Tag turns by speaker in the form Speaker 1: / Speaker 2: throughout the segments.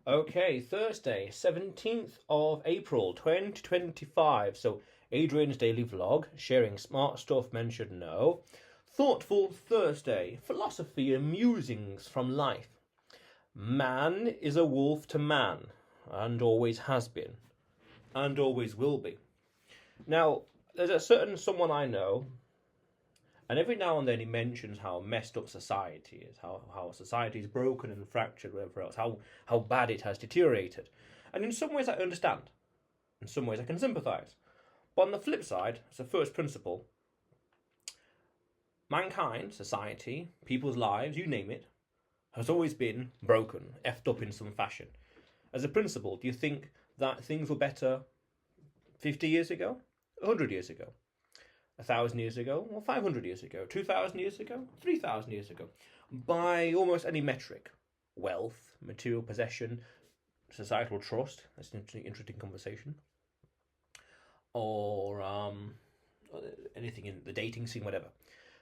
Speaker 1: Okay, Thursday, 17th of April 2025. So, Adrian's daily vlog, sharing smart stuff men should know. Thoughtful Thursday, philosophy and musings from life. Man is a wolf to man, and always has been, and always will be. Now, there's a certain someone I know, and every now and then he mentions how messed up society is, how society is broken and fractured, whatever else, how bad it has deteriorated. And in some ways I understand. In some ways I can sympathise. But on the flip side, as a first principle, mankind, society, people's lives, you name it, has always been broken, effed up in some fashion. As a principle, do you think that things were better 50 years ago? 100 years ago? 1,000 years ago, or 500 years ago, 2,000 years ago, 3,000 years ago, by almost any metric? Wealth, material possession, societal trust, that's an interesting conversation, or anything in the dating scene, whatever.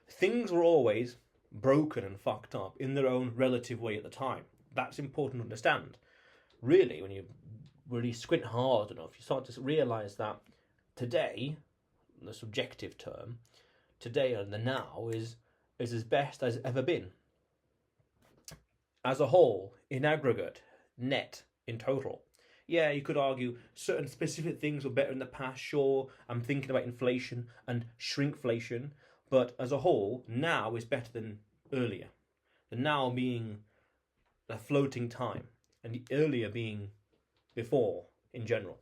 Speaker 1: Things were always broken and fucked up in their own relative way at the time. That's important to understand. Really, when you really squint hard enough, you start to realise that today, the subjective term, today and the now is as best as ever been. As a whole, in aggregate, net, in total. Yeah, you could argue certain specific things were better in the past, sure. I'm thinking about inflation and shrinkflation, but as a whole, now is better than earlier. The now being a floating time, and the earlier being before in general.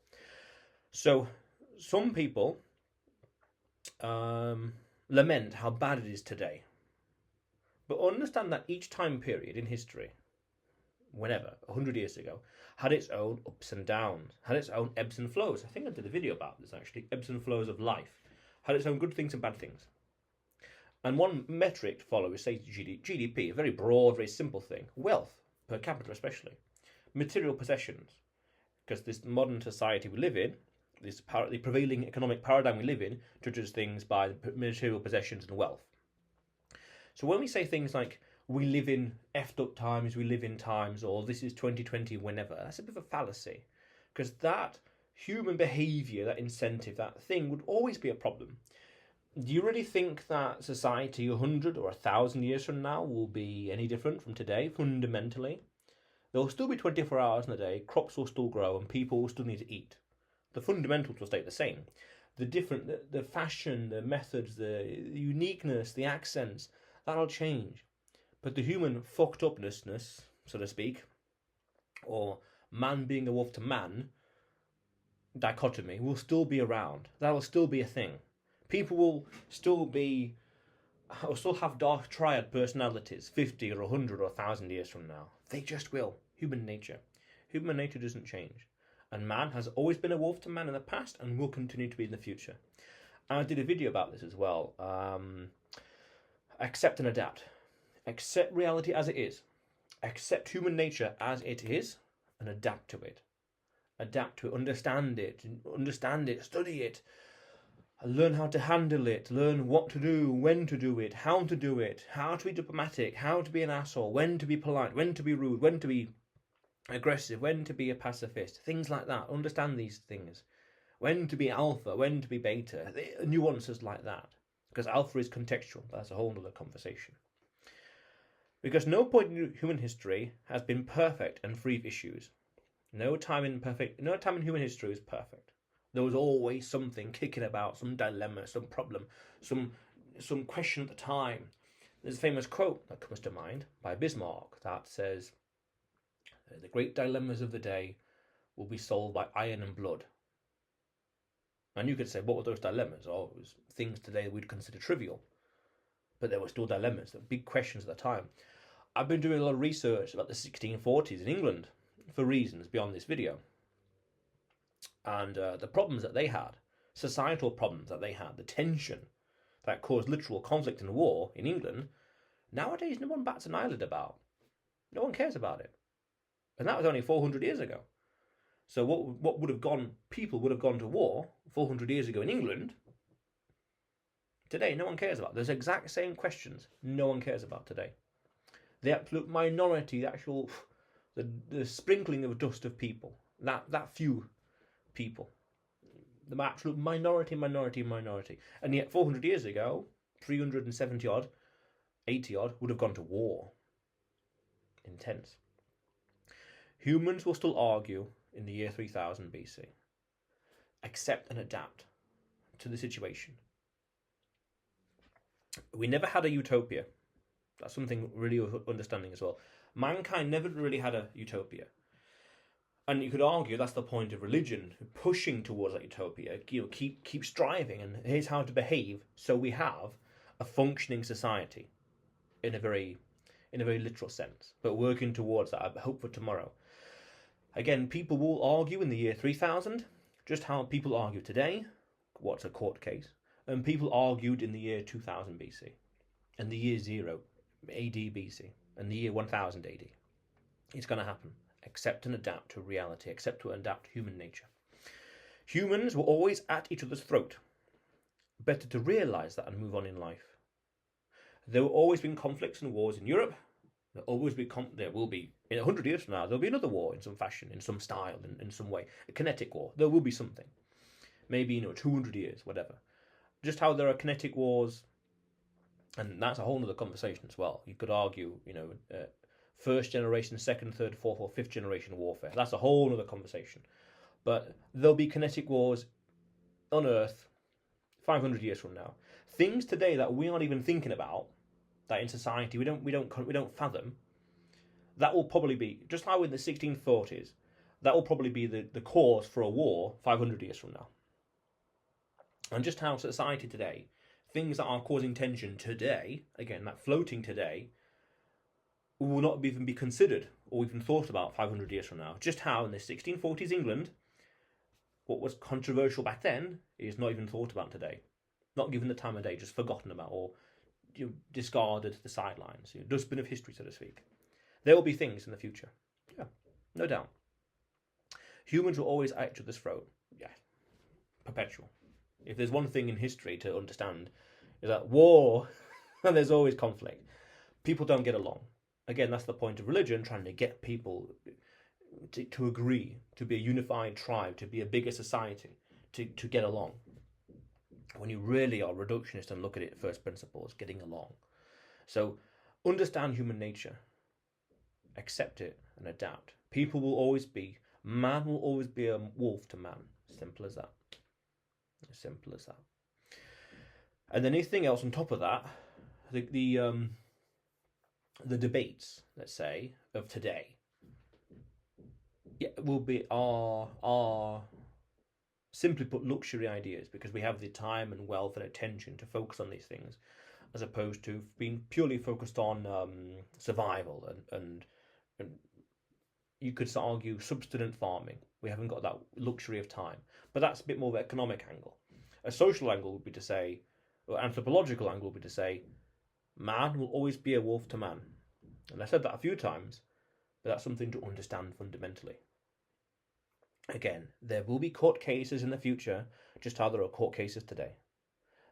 Speaker 1: So, some people lament how bad it is today. But understand that each time period in history, whenever, 100 years ago, had its own ups and downs, had its own ebbs and flows. I think I did a video about this actually, ebbs and flows of life. Had its own good things and bad things. And one metric to follow is, say, GDP, a very broad, very simple thing. Wealth, per capita especially. Material possessions. Because this modern society we live in, the prevailing economic paradigm we live in, judges things by material possessions and wealth. So when we say things like, we live in effed up times, we live in times, or this is 2020, whenever, that's a bit of a fallacy. Because that human behaviour, that incentive, that thing would always be a problem. Do you really think that society 100 or 1,000 years from now will be any different from today, fundamentally? There will still be 24 hours in a day, crops will still grow, and people will still need to eat. The fundamentals will stay the same. The fashion, the methods, the uniqueness, the accents, that'll change. But the human fucked upness, so to speak, or man being a wolf to man dichotomy will still be around. That will still be a thing. People will still have dark triad personalities 50 or 100 or 1,000 years from now. They just will. Human nature. Human nature doesn't change. And man has always been a wolf to man in the past and will continue to be in the future. And I did a video about this as well. Accept and adapt. Accept reality as it is. Accept human nature as it is and adapt to it. Adapt to it, understand it, study it. Learn how to handle it, learn what to do, when to do it, how to be diplomatic, how to be an asshole, when to be polite, when to be rude, when to be aggressive, when to be a pacifist, things like that. Understand these things. When to be alpha, when to be beta, nuances like that. Because alpha is contextual, that's a whole other conversation. Because no point in human history has been perfect and free of issues. No time in human history is perfect. There was always something kicking about, some dilemma, some problem, some question at the time. There's a famous quote that comes to mind by Bismarck that says, "The great dilemmas of the day will be solved by iron and blood." And you could say, what were those dilemmas? Oh, it was things today we'd consider trivial. But there were still dilemmas, there were big questions at the time. I've been doing a lot of research about the 1640s in England for reasons beyond this video. And the problems that they had, societal problems that they had, the tension that caused literal conflict and war in England, nowadays no one bats an eyelid about. No one cares about it. And that was only 400 years ago. So people would have gone to war 400 years ago in England. Today, no one cares about. Those exact same questions no one cares about today. The absolute minority, the actual the sprinkling of dust of people, that few people, the absolute minority, and yet 400 years ago, 370 odd, 80 odd would have gone to war. Intense. Humans will still argue in the year 3000 BC, accept and adapt to the situation. We never had a utopia. That's something really worth understanding as well. Mankind never really had a utopia. And you could argue that's the point of religion, pushing towards that utopia. Keep striving, and here's how to behave so we have a functioning society in a very literal sense, but working towards that, I hope for tomorrow. Again, people will argue in the year 3000 just how people argue today, what's a court case, and people argued in the year 2000 BC, and the year 0 AD BC, and the year 1000 AD. It's going to happen. Accept and adapt to reality, accept and adapt to human nature. Humans were always at each other's throat. Better to realise that and move on in life. There will always been conflicts and wars in Europe. There will be, in 100 years from now, there'll be another war in some fashion, in some style, in some way. A kinetic war. There will be something. Maybe, 200 years, whatever. Just how there are kinetic wars, and that's a whole other conversation as well. You could argue, first generation, second, third, fourth, or fifth generation warfare. That's a whole other conversation. But there'll be kinetic wars on Earth 500 years from now. Things today that we aren't even thinking about, that in society we don't fathom, that will probably be, just like in the 1640s, that will probably be the cause for a war 500 years from now. And just how society today, things that are causing tension today, again, that floating today, will not even be considered or even thought about 500 years from now. Just how in the 1640s England, what was controversial back then is not even thought about today. Not given the time of day, just forgotten about, or discarded to the sidelines. Dustbin of history, so to speak. There will be things in the future. Yeah, no doubt. Humans will always at each other's throat. Yeah, perpetual. If there's one thing in history to understand, is that war, and there's always conflict. People don't get along. Again, that's the point of religion, trying to get people to agree, to be a unified tribe, to be a bigger society, to get along. When you really are reductionist and look at it at first principles, getting along. So, understand human nature. Accept it and adapt. People will always be, man will always be a wolf to man. Simple as that. As simple as that. And then anything else on top of that, the debates, let's say, of today, will be are simply put luxury ideas, because we have the time and wealth and attention to focus on these things, as opposed to being purely focused on survival and you could argue subsistence farming. We haven't got that luxury of time, but that's a bit more of an economic angle. A social angle would be to say, or anthropological angle would be to say, man will always be a wolf to man. And I said that a few times, but that's something to understand fundamentally. Again, there will be court cases in the future, just how there are court cases today.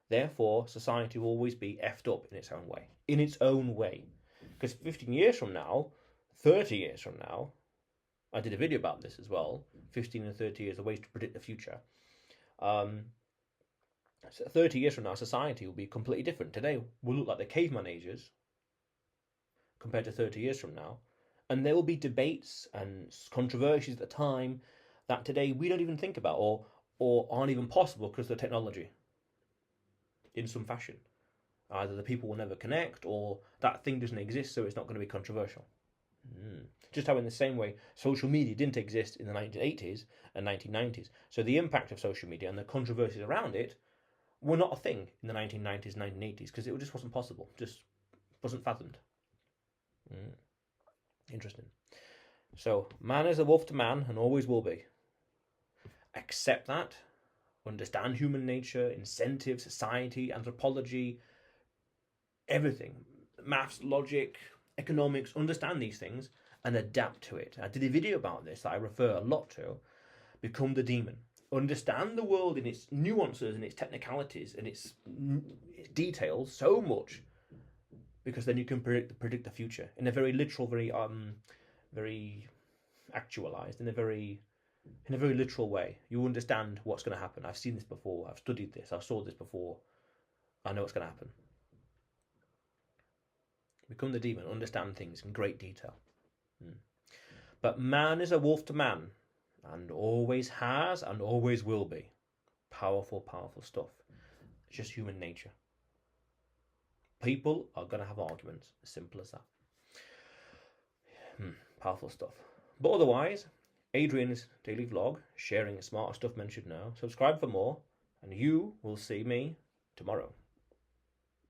Speaker 1: Therefore, society will always be effed up in its own way. In its own way. Because 15 years from now, 30 years from now, I did a video about this as well, 15 and 30 years, the ways to predict the future. So 30 years from now, society will be completely different. Today, will look like the caveman ages, compared to 30 years from now. And there will be debates and controversies at the time that today we don't even think about, or aren't even possible because of the technology in some fashion. Either the people will never connect, or that thing doesn't exist, so it's not going to be controversial. Just how in the same way social media didn't exist in the 1980s and 1990s. So the impact of social media and the controversies around it were not a thing in the 1990s, 1980s, because it just wasn't possible. Just wasn't fathomed. Interesting. So, man is a wolf to man and always will be. Accept that. Understand human nature, incentives, society, anthropology, everything. Maths, logic, economics. Understand these things and adapt to it. I did a video about this that I refer a lot to. Become the demon. Understand the world in its nuances and its technicalities and its details so much, because then you can predict the future in a very literal, very actualized in a very literal way. You understand what's going to happen. I've seen this before. I've studied this. I saw this before. I know what's going to happen. Become the demon. Understand things in great detail. But man is a wolf to man, and always has and always will be. Powerful, powerful stuff. It's just human nature. People are going to have arguments. As simple as that. Powerful stuff. But otherwise, Adrian's daily vlog, sharing smarter stuff men should know. Subscribe for more, and you will see me tomorrow.